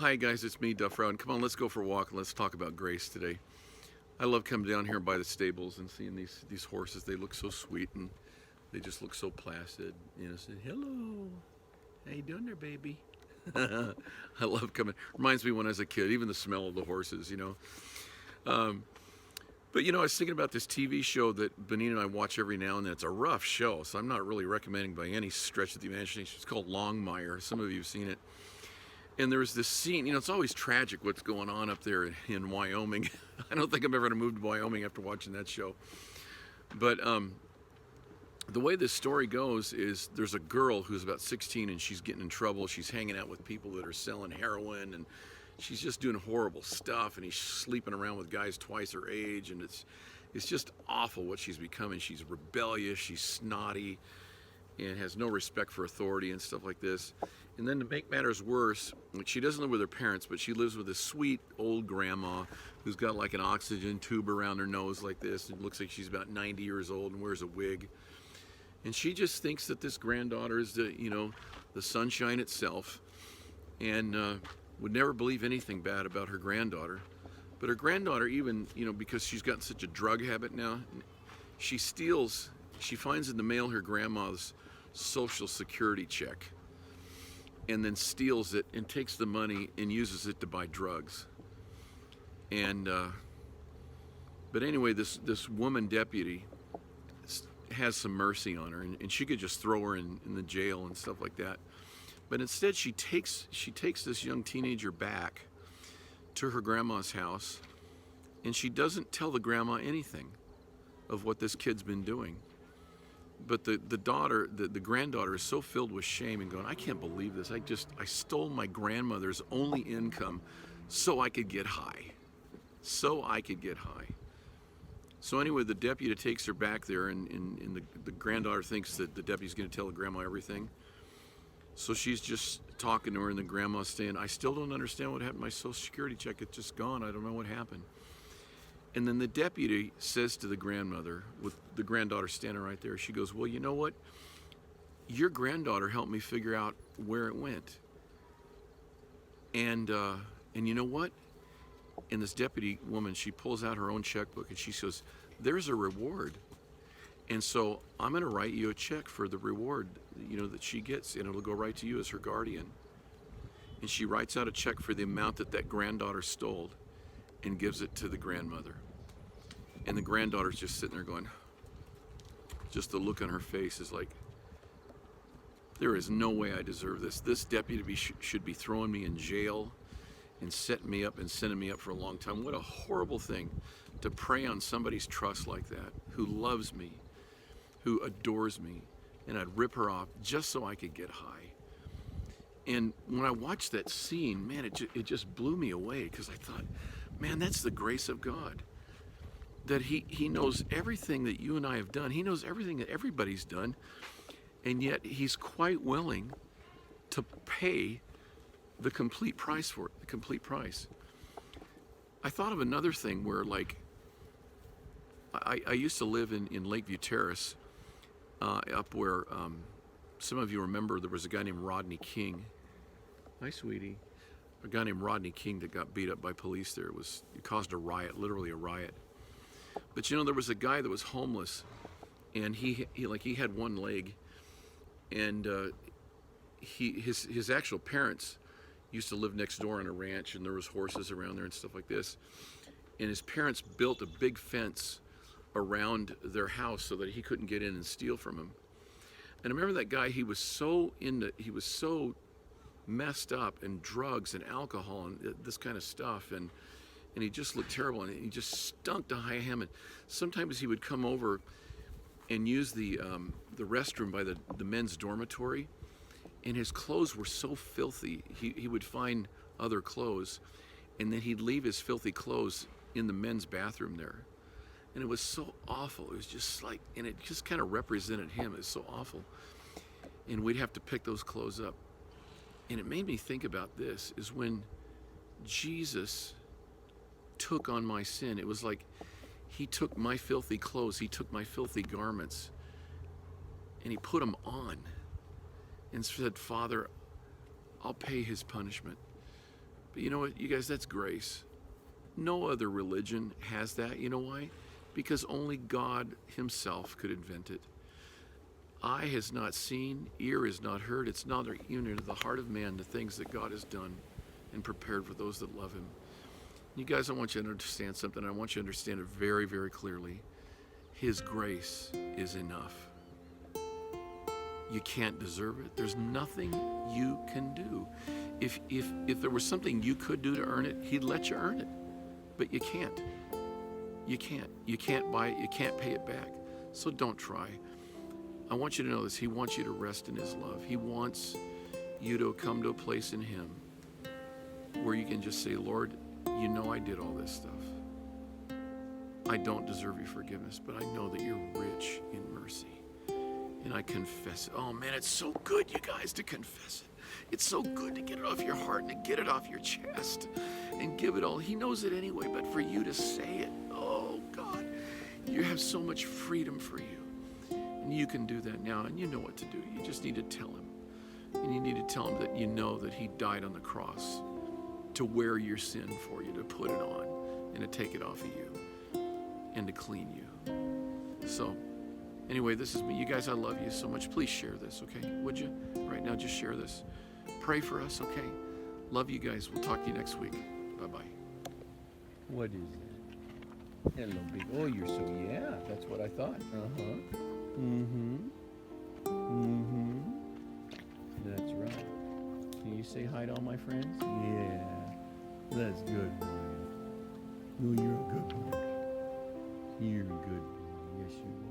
Hi guys, it's me, Duff Rowden. Come on, let's go for a walk and let's talk about grace today. I love coming down here by the stables and seeing these horses. They look so sweet and they just look so placid. You know, saying, hello, how you doing there, baby? I love coming. Reminds me when I was a kid, even the smell of the horses, you know. But you know, I was thinking about this TV show that Benita and I watch every now and then. It's a rough show, so I'm not really recommending by any stretch of the imagination. It's called Longmire. Some of you have seen it. And there was this scene, you know, it's always tragic what's going on up there in Wyoming. I don't think I'm ever going to move to Wyoming after watching that show. But the way this story goes is there's a girl who's about 16 and she's getting in trouble. She's hanging out with people that are selling heroin and she's just doing horrible stuff, and he's sleeping around with guys twice her age, and it's just awful what she's becoming. She's rebellious, she's snotty, and has no respect for authority and stuff like this. And then to make matters worse, she doesn't live with her parents, but she lives with a sweet old grandma who's got like an oxygen tube around her nose like this. It looks like she's about 90 years old and wears a wig. And she just thinks that this granddaughter is the sunshine itself, and would never believe anything bad about her granddaughter. But her granddaughter, even, because she's got such a drug habit now, she finds in the mail her grandma's Social Security check, and then steals it and takes the money and uses it to buy drugs. And but anyway, this woman deputy has some mercy on her, and she could just throw her in the jail and stuff like that. But instead, she takes this young teenager back to her grandma's house, and she doesn't tell the grandma anything of what this kid's been doing. But the granddaughter is so filled with shame and going, I can't believe this. I stole my grandmother's only income so I could get high. So anyway, the deputy takes her back there, and the granddaughter thinks that the deputy's going to tell the grandma everything. So she's just talking to her, and the grandma's saying, I still don't understand what happened to my Social Security check. It's just gone. I don't know what happened. And then the deputy says to the grandmother, with the granddaughter standing right there, she goes, well, you know what? Your granddaughter helped me figure out where it went. And you know what? And this deputy woman, she pulls out her own checkbook, and she says, there's a reward. And so I'm going to write you a check for the reward, that she gets, and it'll go right to you as her guardian. And she writes out a check for the amount that granddaughter stole and gives it to the grandmother. And the granddaughter's just sitting there going, just the look on her face is like, there is no way I deserve this. This deputy should be throwing me in jail and setting me up and sending me up for a long time. What a horrible thing to prey on somebody's trust like that, who loves me, who adores me, and I'd rip her off just so I could get high. And when I watched that scene, man, it just blew me away, because I thought, man, that's the grace of God. That he knows everything that you and I have done. He knows everything that everybody's done, and yet he's quite willing to pay the complete price for it, the complete price. I thought of another thing where, like, I used to live in Lakeview Terrace, up where some of you remember there was a guy named Rodney King. Hi, sweetie. A guy named Rodney King that got beat up by police there. It caused a riot, literally a riot. But there was a guy that was homeless, and he had one leg, and his actual parents used to live next door on a ranch, and there was horses around there and stuff like this. And his parents built a big fence around their house so that he couldn't get in and steal from him. And I remember that guy, he was so messed up in drugs and alcohol and this kind of stuff, and he just looked terrible, and he just stunk to high heaven. Sometimes he would come over and use the restroom by the men's dormitory, and his clothes were so filthy, he would find other clothes, and then he'd leave his filthy clothes in the men's bathroom there. And it was so awful. It was just like, and it just kind of represented him. It was so awful. And we'd have to pick those clothes up. And it made me think about this, is when Jesus took on my sin, it was like he took my filthy clothes, he took my filthy garments, and he put them on. and said, Father, I'll pay his punishment. But you know what, you guys, that's grace. No other religion has that. You know why? Because only God himself could invent it. Eye has not seen, ear has not heard, it's not even into the heart of man the things that God has done and prepared for those that love him. You guys, I want you to understand something. I want you to understand it very, very clearly. His grace is enough. You can't deserve it. There's nothing you can do. If there was something you could do to earn it, he'd let you earn it. But you can't. You can't. You can't buy it. You can't pay it back. So don't try. I want you to know this. He wants you to rest in his love. He wants you to come to a place in him where you can just say, Lord, you know I did all this stuff. I don't deserve your forgiveness, but I know that you're rich in mercy. And I confess it. Oh man, it's so good, you guys, to confess it. It's so good to get it off your heart and to get it off your chest and give it all. He knows it anyway, but for you to say it, oh God, you have so much freedom for you. And you can do that now, and you know what to do. You just need to tell him. And you need to tell him that you know that he died on the cross to wear your sin for you, to put it on and to take it off of you and to clean you. So anyway, this is me. You guys, I love you so much. Please share this, okay? Would you? Right now, just share this. Pray for us, okay? Love you guys. We'll talk to you next week. Bye-bye. What is that? Hello, big. Oh, you're so, yeah, that's what I thought. Uh-huh. Mm-hmm. Mm-hmm. That's right. Can you say hi to all my friends? Yeah. That's good, boy. Oh, you're a good boy. You're a good boy. Yes, you are.